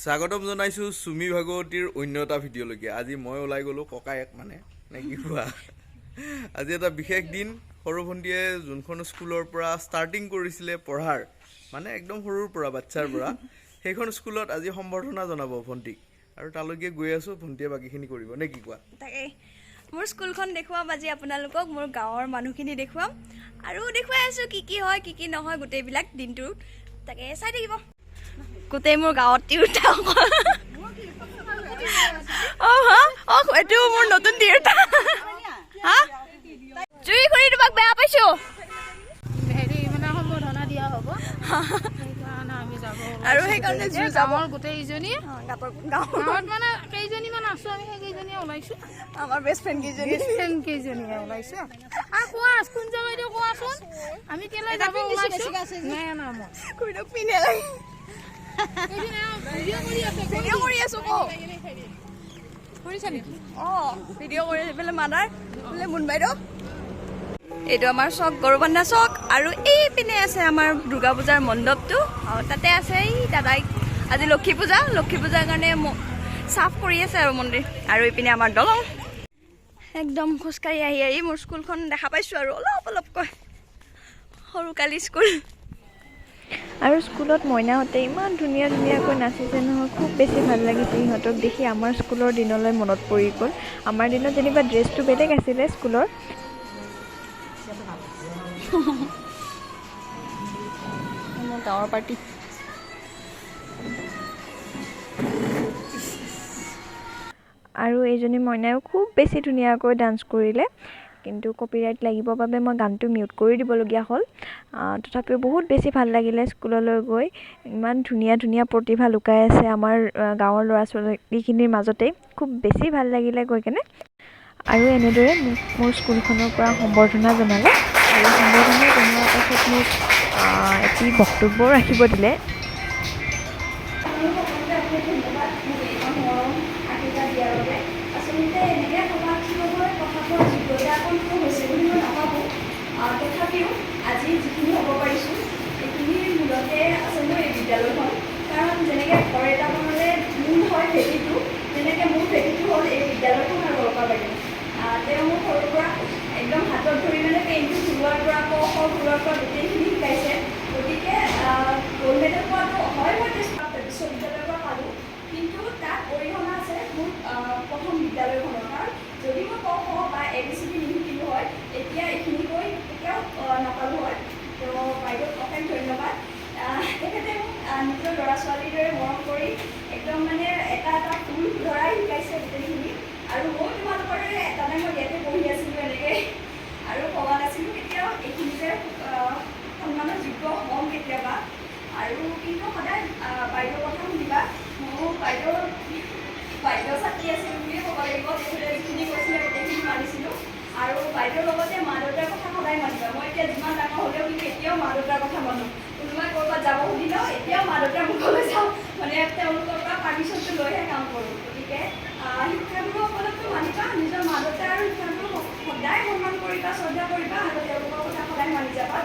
স্বাগতম জনাইছোঁ চুমি ভাগৱতীৰ অন্য এটা ভিডিঅ'লৈকে। আজি মই ওলাই গ'লোঁ ককায়েক মানে নে কি কোৱা। আজি এটা বিশেষ দিন। সৰু ভণ্টীয়ে যোনখন স্কুলৰ পৰা ষ্টাৰ্টিং কৰিছিলে পঢ়াৰ, মানে একদম সৰুৰ পৰা বাচ্ছাৰ পৰা, সেইখন স্কুলত আজি সম্বৰ্ধনা জনাব ভণ্টীক। আৰু তালৈকে গৈ আছোঁ, ভণ্টীয়ে বাকীখিনি কৰিব নে কি কোৱা। তাকে মোৰ স্কুলখন দেখুৱাম আজি আপোনালোকক, মোৰ গাঁৱৰ মানুহখিনি দেখুৱাম আৰু দেখুৱাই আছোঁ কি হয় কি নহয় গোটেইবিলাক দিনটোত। তাকে চাই থাকিব। গোটেই মোৰ গাঁৱত তিৰোতা এইটো মোৰ নতুন তিৰোতা। হা চুৰি কৰি তোমাক বেয়া পাইছোঁ। আৰু সেইকাৰণে গোটেইজনী গাঁৱত মানে কেইজনীমান আছো, আমি সেইকেইজনীয়ে ওলাইছোঁ। আমাৰ বেষ্ট ফ্ৰেণ্ড কেইজনীয়ে ওলাইছোঁ। আৰু কোৱা কোন জেগাইদেউ কোৱাচোন, আমি কেলে যাব ওলাইছোঁ। ভিডিঅ' কৰি আছোঁ কৰিছা নেকি? অঁ ভিডিঅ' কৰি পেলাই মাদাৰ বোলে মুন বাইদেউ। এইটো আমাৰ চক গৰুবান্ধা চক, আৰু এইপিনে আছে আমাৰ দুৰ্গা পূজাৰ মণ্ডপটো, আৰু তাতে আছে এই দাদাই আজি লক্ষী পূজাৰ কাৰণে চাফ কৰি আছে আৰু মন্দিৰ। আৰু এইপিনে আমাৰ দলং। একদম খোজকাঢ়ি আহি মোৰ স্কুলখন দেখা পাইছোঁ আৰু অলপকৈ সৰুকালি স্কুল। আৰু স্কুলত মইনাহঁতে ইমান ধুনীয়াকৈ নাচিছে নহয়, খুব বেছি ভাল লাগিছে সিহঁতক দেখি। আমাৰ স্কুলৰ দিনলৈ মনত পৰি গ'ল। আমাৰ দিনত যেনিবা ড্ৰেছটো বেলেগ আছিলে স্কুলৰ। গাঁৱৰ পাৰ্টি আৰু এইজনী মইনায়ো খুব বেছি ধুনীয়াকৈ ডান্স কৰিলে, কিন্তু কপিৰাইট লাগিবৰ বাবে মই গানটো মিউট কৰি দিবলগীয়া হ'ল। তথাপিও বহুত বেছি ভাল লাগিলে স্কুললৈ গৈ। ইমান ধুনীয়া প্ৰতিভা লুকাই আছে আমাৰ গাঁৱৰ ল'ৰা ছোৱালীখিনিৰ মাজতেই। খুব বেছি ভাল লাগিলে গৈ কেনে। আৰু এনেদৰে মোৰ স্কুলখনৰ পৰা সম্বৰ্ধনা জনালে, আৰু সম্বৰ্ধনা জনোৱাৰ পাছত মোক এটি বক্তব্যও ৰাখিব দিলে। আচলতে এনেকৈ সমাজৰ কথাবোৰ যোগ্যতা অকণটো হৈছে বুলি মই নাভাবোঁ। তথাপিও আজি যিখিনি হ'ব পাৰিছোঁ এইখিনিৰ মূলতে আচলতে এই বিদ্যালয়খন। কাৰণ যেনেকৈ ঘৰ এটা বনালে মূল হয় ভেটিটো, তেনেকৈ মোৰ ভেটিটো হ'ল এই বিদ্যালয়খন আৰু অল্পা বাইদেউ। তেওঁ মোক সৰুৰ পৰা একদম হাতত ধৰি মানে পেইণ্টটো ঘূৰোৱাৰ পৰা ঘূৰোৱাৰ পৰা গোটেইখিনি শিকাইছে। গতিকে গ'ল্ড মেডেল পোৱাটো হয়, মই বিশ্ববিদ্যালয়ৰ পৰা পালোঁ, কিন্তু তাত অৰিহণা আছে মোৰ প্ৰথম বিদ্যালয়খনৰ। কাৰণ যদি মই ক বা ABCD নিশিকিলোঁ হয়, এতিয়া এইখিনি কৈ কেতিয়াও নাপালোঁ হয়। তো বাইদেউক অশেষ ধন্যবাদ। তেখেতে মোক নিজৰ ল'ৰা ছোৱালীৰ দৰে মৰম কৰি একদম মানে এটা ফুল ধৰাই শিকাইছে গোটেইখিনি। আৰু মই তোমালোকৰ দৰে এটা টাইমত ইয়াতে পঢ়ি আছিলোঁ এনেকৈ, আৰু ভবা নাছিলোঁ কেতিয়াও এইখিনিতে সন্মানৰ যোগ্য হ'ম কেতিয়াবা। আৰু কিন্তু সদায় বাইদেউৰ কথা শুনিবা। মোৰ বাইদেউ ছাত্ৰী আছিল বুলিয়ে ক'ব লাগিব। তেখেতে যিখিনি কৈছিলে গোটেইখিনি মানিছিলোঁ। আৰু বাইদেউৰ লগতে মা দেউতাৰ কথা সদায় মানিবা। মই এতিয়া যিমান ডাঙৰ হ'লেও কিন্তু এতিয়াও মা দেউতাৰ কথা মানো। কোনোবাই ক'ৰবাত যাব সুধিলেও এতিয়াও মা দেউতাৰ মুখলৈ যাওঁ, মানে তেওঁলোকৰ পৰা পাৰ্মিশ্যনটো লৈহে কাম কৰোঁ। গতিকে শিক্ষাগুৰুসকলকতো মানিবা, নিজৰ মা দেউতা আৰু শিক্ষাগুৰু সদায় সন্মান কৰিবা, শ্ৰদ্ধা কৰিবা, আৰু তেওঁলোকৰ কথা সদায় মানি যাবা।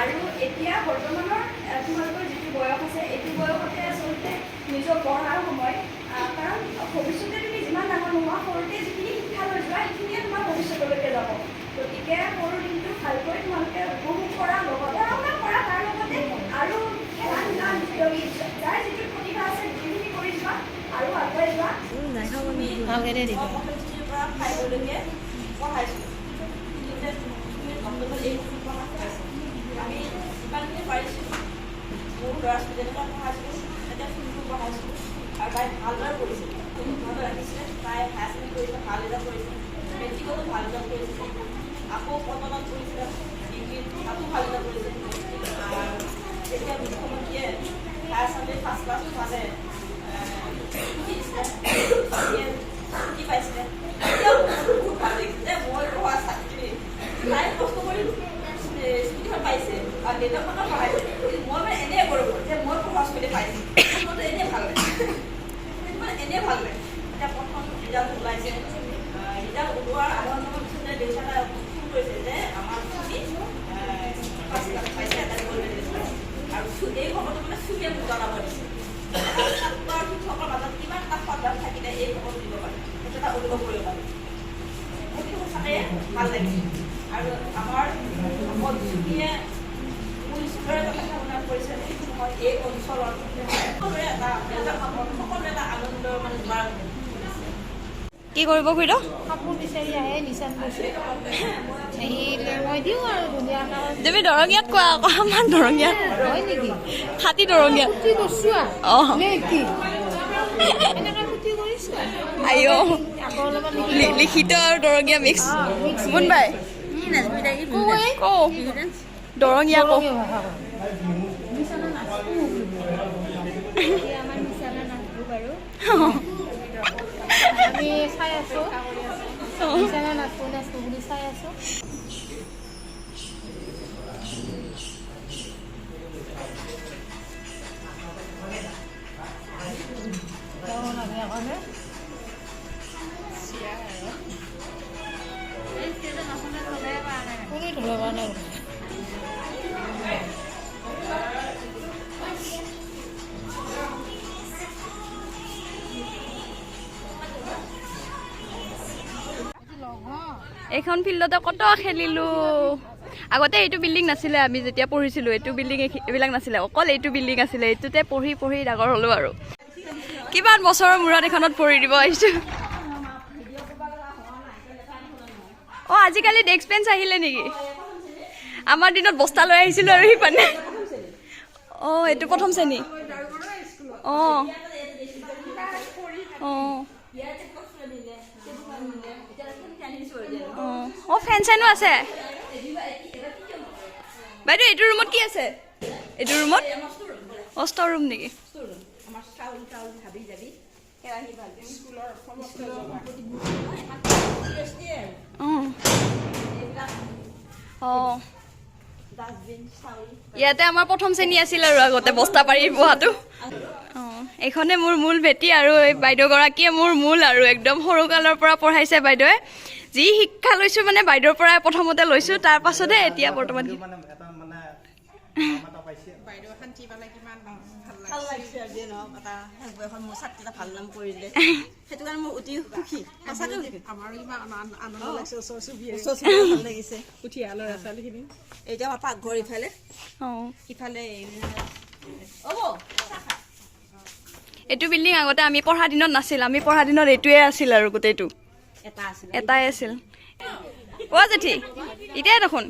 আৰু এতিয়া বৰ্তমানৰ তোমালোকৰ যিটো বয়স আছে, এইটো বয়সতে আচলতে নিজৰ পঢ়াৰ সময়। কাৰণ ভৱিষ্যতে তুমি যিমান ডাঙৰ নোহোৱা, সৰুতে যিখিনি শিক্ষা লৈ যোৱা সেইখিনিয়ে তোমাৰ ভৱিষ্যতলৈকে যাব। গতিকে সৰু দিনটো ভালকৈ তোমালোকে উপভোগ কৰা, পঢ়া শুনা কৰা, তাৰ লগতে আৰু খেলা ধূলা যাৰ যিটো প্ৰতিভা আছে গোটেইখিনি কৰি যোৱা আৰু আগুৱাই যোৱা। ফাইভলৈকে পঢ়াইছোঁ। আমি যিমানখিনি পাৰিছিলোঁ মোৰ ল'ৰা ছোৱালী যেনেকুৱা পঢ়াইছিলোঁ, এতিয়া ফুলটো পঢ়াইছোঁ। আৰু তাই ভালদৰে পঢ়িছিল, ভালদৰে ৰাখিছিলে। তাই হায়াৰ ছেকেণ্ডেৰী কৰিছিলে, ভাল ৰিজাল্ট কৰিছিলে, মেট্ৰিকতো ভাল ৰিজাল্ট কৰিছিলে, আকৌ কটনত কৰিছিলে, ডিগ্ৰীত তাতো ভাল ৰিজাল্ট কৰিছিলে। আৰু যেতিয়া মুখ্যমন্ত্ৰীয়ে হায়াৰ ছেকেণ্ডেৰী ফাৰ্ষ্ট ক্লাছ পালে, ছুটি পাইছিলে, তেতিয়াও বহুত ভাল লাগিছিল যে মই পঢ়া ছাত্ৰী তাই কষ্ট কৰি স্কুটিখন পাইছে আৰু দেউতাকহঁতক পঢ়াইছে। মই মানে এনেই কৰোঁ যে মই পঢ়া স্কুটি পাইছোঁ, মইতো এনেই ভাল লাগে, মানে এনেই ভাল লাগে। এতিয়া প্ৰথম ৰিজাল্ট ওলাইছে, ৰিজাল্ট ওলোৱাৰ আগৰ পিছতে দেউতাকে ফোন কৰিছে যে আমাৰ ছুটি ফাৰ্ষ্ট ক্লাছ পাইছে, এটা গ'ল্ড মেডেল। আৰু এই খবৰটো মানে চুকে মোক জনাব দিছে। এই খবৰ দিব পাৰে সেইটো এটা অনুভৱ কৰিব পাৰে সেইটো সঁচাকৈ ভাল লাগিছে আৰু আমাৰ যিখিনিয়ে পুলিচৰে কথা কৰিছে সেইটো মই এই অঞ্চলত সকলোৰে এটা আনন্দ মানে যোৱাৰ কি কৰিব খুৰীদ কাপোৰ বিচাৰি আহে নিচান বস্তু আহিলে মই দিওঁ আৰু ধুনীয়াকৈ তুমি দৰঙীয়াত কোৱা আকৌ আমাৰ দৰঙীয়াত হয় নেকি খাতি দৰঙীয়াত ফুটি কৰিছোঁ অঁ নে কি এনেকৈ ফুটি কৰিছোঁ আইঅ আকৌ অলপমান লিখিত আৰু দৰঙীয়া মিক্স মুনবাই কওঁ দৰঙীয়া কওঁ নিচানা নাচোঁ আমাৰ নিচানা নাচোঁ বাৰু আমি চাই আছোঁ নিচানা নাচোঁ নাচোঁ বুলি চাই আছোঁ এইখন ফিল্ডতে কত খেলিলোঁ আগতে এইটো বিল্ডিং নাছিলে আমি যেতিয়া পঢ়িছিলোঁ এইটো বিল্ডিং এইবিলাক নাছিলে অকল এইটো বিল্ডিং আছিলে এইটোতে পঢ়ি পঢ়ি ডাঙৰ হ'লোঁ আৰু কিমান বছৰৰ মূৰত এইখনত পঢ়ি দিব আহিছোঁ অঁ আজিকালি ডেস্ক বেঞ্চ আহিলে নেকি আমাৰ দিনত বস্তা লৈ আহিছিলোঁ আৰু সিপানে অঁ এইটো প্ৰথম শ্ৰেণী অঁ অঁ অঁ ফেন চেনো আছে বাইদেউ এইটো ৰুমত কি আছে এইটো ৰুমত অঁ ষ্ট'ৰ ৰুম নেকি অঁ ইয়াতে আমাৰ প্ৰথম শ্ৰেণী আছিল আৰু আগতে বস্তা পাৰি বহাটো অঁ এইখনে মোৰ মূল ভেটি আৰু এই বাইদেউগৰাকীয়ে মোৰ মূল আৰু একদম সৰুকালৰ পৰা পঢ়াইছে বাইদেৱে যি শিক্ষা লৈছোঁ মানে বাইদেউৰ পৰাই প্ৰথমতে লৈছোঁ তাৰ পাছতহে এতিয়া বৰ্তমান ভাল লাগিছে আৰু দিয়ে নহওক এটা এখন মোৰ ছাত্ৰী এটা ভাল নাম কৰিলে সেইটো কাৰণে মই অতি সুখী সঁচাকৈ আমাৰো ইমান আনন্দ লাগিছে ওচৰ চুবুৰীয়া ভাল লাগিছে উঠিয়া ল'ৰা ছোৱালীখিনি এতিয়া আমাৰ পাকঘৰ ইফালে অঁ ইফালে এইটো বিল্ডিং আগতে আমি পঢ়া দিনত নাছিল আমি পঢ়া দিনত এইটোৱে আছিল আৰু গোটেইটো এটা আছিল এটাই আছিল অ' জেঠি এতিয়াই দেখোন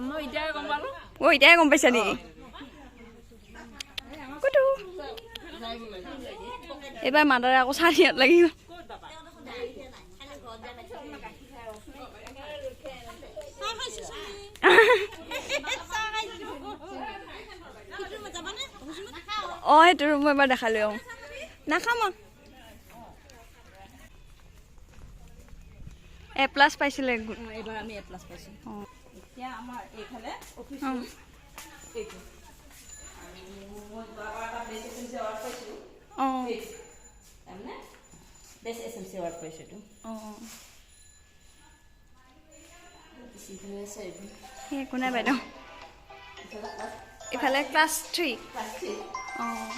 মই এতিয়াই গম পালোঁ অ' এতিয়াই গম পাইছা নেকি ক'তো এইবাৰ মাদাৰে আকৌ চাৰিয়াত লাগি গ'ল অঁ সেইটো মই এবাৰ দেখালোঁ অঁ নাখাম A+ পাইছিলে এইবাৰ আমি A+ পাইছোঁ অঁ এতিয়া আমাৰ এইফালে অফিচ অঁ এইটো মই যোৱাবাৰ এটা বেষ্ট এছএমচি এৱাৰ্ড পাইছোঁ অঁ তাৰমানে বেষ্ট এছএমচি এৱাৰ্ড পাইছোঁ এইটো অঁ ইফালে আছে এইটো সেই একো নাই বাইদেউ ইফালে ক্লাছ 3 অঁ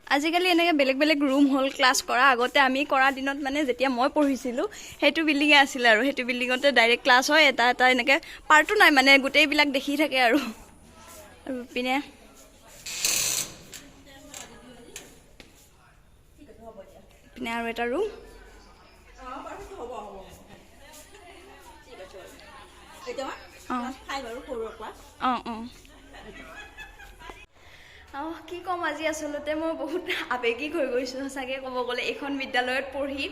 আজিকালি এনেকৈ বেলেগ বেলেগ ৰুম হ'ল ক্লাছ কৰা আগতে আমি কৰা দিনত মানে যেতিয়া মই পঢ়িছিলোঁ সেইটো বিল্ডিঙে আছিলে আৰু সেইটো বিল্ডিঙতে ডাইৰেক্ট ক্লাছ হয় এটা এটা এনেকৈ পাৰ্টো নাই মানে গোটেইবিলাক দেখি থাকে আৰু পিনে পিনে আৰু এটা ৰুম অঁ অঁ অঁ কি ক'ম আজি আচলতে মই বহুত আৱেগিক হৈ গৈছোঁ সঁচাকৈ ক'ব গ'লে এইখন বিদ্যালয়ত পঢ়ি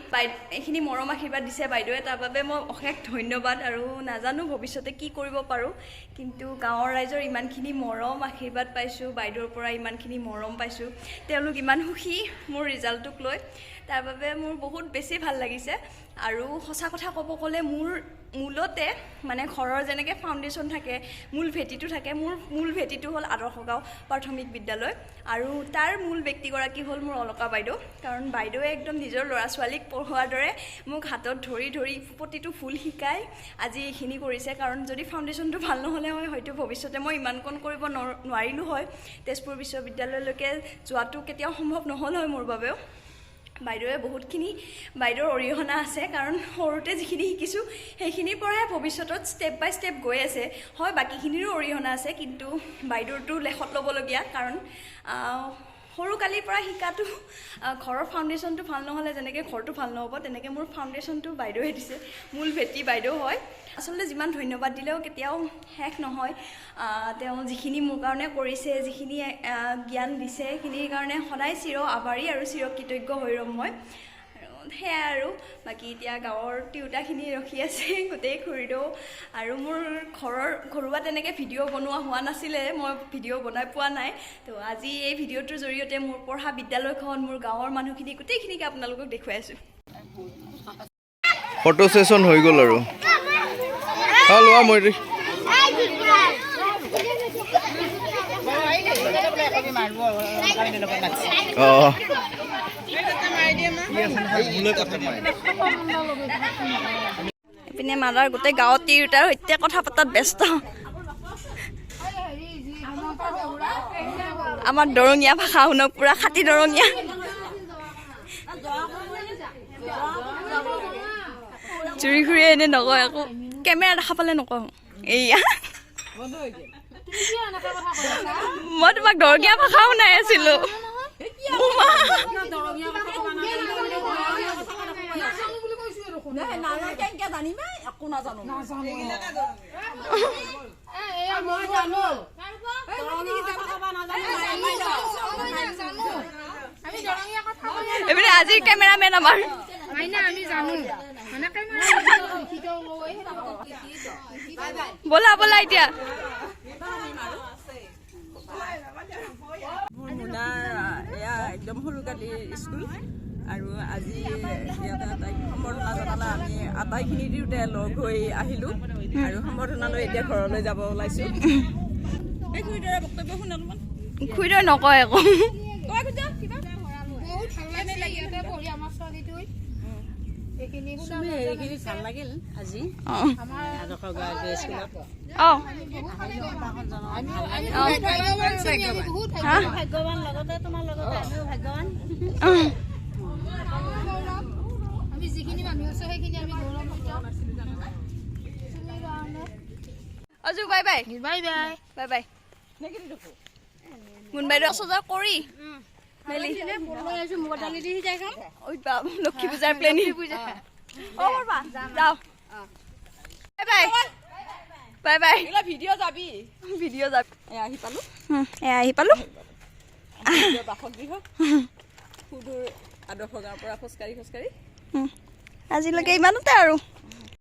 এইখিনি মৰম আশীৰ্বাদ দিছে বাইদেৱে তাৰ বাবে মই অশেষ ধন্যবাদ আৰু নাজানো ভৱিষ্যতে কি কৰিব পাৰোঁ কিন্তু গাঁৱৰ ৰাইজৰ ইমানখিনি মৰম আশীৰ্বাদ পাইছোঁ বাইদেউৰ পৰা ইমানখিনি মৰম পাইছোঁ তেওঁলোক ইমান সুখী মোৰ ৰিজাল্টটোক লৈ তাৰ বাবে মোৰ বহুত বেছি ভাল লাগিছে আৰু সঁচা কথা ক'ব গ'লে মোৰ মূলতে মানে ঘৰৰ যেনেকৈ ফাউণ্ডেশ্যন থাকে মূল ভেটিটো থাকে মোৰ মূল ভেটিটো হ'ল আদৰ্শ গাঁও প্ৰাথমিক বিদ্যালয় আৰু তাৰ মূল ব্যক্তিগৰাকী হ'ল মোৰ অলকা বাইদেউ কাৰণ বাইদেৱে একদম নিজৰ ল'ৰা ছোৱালীক পঢ়োৱাৰ দৰে মোক হাতত ধৰি ধৰি প্ৰতিটো ফুল শিকাই আজি এইখিনি কৰিছে কাৰণ যদি ফাউণ্ডেশ্যনটো ভাল নহ'লে হয় হয়তো ভৱিষ্যতে মই ইমানকণ কৰিব নোৱাৰিলোঁ হয় তেজপুৰ বিশ্ববিদ্যালয়লৈকে যোৱাটো কেতিয়াও সম্ভৱ নহ'ল হয় মোৰ বাবেও বাইদেৱে বহুতখিনি বাইদেউৰ অৰিহণা আছে কাৰণ সৰুতে যিখিনি শিকিছোঁ সেইখিনিৰ পৰাই ভৱিষ্যতত ষ্টেপ বাই ষ্টেপ গৈ আছে হয় বাকীখিনিৰো অৰিহণা আছে কিন্তু বাইদেউৰটো লেখত ল'বলগীয়া কাৰণ সৰুকালিৰ পৰা শিকাটো ঘৰৰ ফাউণ্ডেশ্যনটো ভাল নহ'লে যেনেকৈ ঘৰটো ভাল নহ'ব তেনেকৈ মোৰ ফাউণ্ডেশ্যনটো বাইদেৱে দিছে মূল ভেটি বাইদেউ হয় আচলতে যিমান ধন্যবাদ দিলেও কেতিয়াও শেষ নহয় তেওঁ যিখিনি মোৰ কাৰণে কৰিছে যিখিনি জ্ঞান দিছে সেইখিনিৰ কাৰণে সদায় চিৰ আভাৰী আৰু চিৰ কৃতজ্ঞ হৈ ৰ'ম মই সেয়াই আৰু বাকী এতিয়া গাঁৱৰ তিৰোতাখিনি ৰখি আছে গোটেই খুৰীদেউ আৰু মোৰ ঘৰুৱা তেনেকৈ ভিডিঅ' বনোৱা হোৱা নাছিলে মই ভিডিঅ' বনাই পোৱা নাই তো আজি এই ভিডিঅ'টোৰ জৰিয়তে মোৰ পঢ়া বিদ্যালয়খন মোৰ গাঁৱৰ মানুহখিনি গোটেইখিনিকে আপোনালোকক দেখুৱাই আছোঁ ফটো ছেশ্যন হৈ গ'ল আৰু লোৱা মই অঁ এইপিনে মাদাৰ গোটেই গাঁৱত তিৰোতাৰ সৈতে কথা পতাত ব্যস্ত আমাৰ দৰঙীয়া ভাষা শুনক পুৰা খাটি দৰঙীয়া চুৰি ঘূৰি এনে নকয় আকৌ কেমেৰা দেখা পালে নকওঁ এইয়া মই তোমাক দৰঙীয়া ভাষা শুনাই আছিলো এইপিনে আজিৰ কেমেৰামেন আমাৰ ব'লা ব'লা এতিয়া মোৰ মুনাৰ এয়া একদম সৰুকালিৰ স্কুল আৰু আজি ইয়াতে আটাইক সম্বৰ্ধনা জনালে আমি আটাইখিনি দিওঁতে লগ হৈ আহিলোঁ আৰু সম্বৰ্ধনালৈ এতিয়া ঘৰলৈ যাব ওলাইছোঁ এই খুৰীদৰে বক্তব্য শুন অলপমান খুৰীদৰে নকয় আকৌ এইখিনি ভাল লাগিল আজি আদৰ্শ গাঁৱৰ স্কুলত ভাগ্যৱান লগতে তোমাৰ লগতে আমিও ভাগ্যৱান আমি যিখিনি মানুহ আছো সেইখিনি আমি গৌৰৱান্বিত অজু bye bye bye bye bye bye মুন বাইদেউ সজা কৰি লক্ষী পূজাৰ প্লেনিং যাওঁ bye bye bye bye video' যাবি আহি পালোঁ বাসগৃহ সুদূৰ আদৰ্শ গাঁৱৰ পৰা খোজকাঢ়ি আজিলৈকে ইমানতে আৰু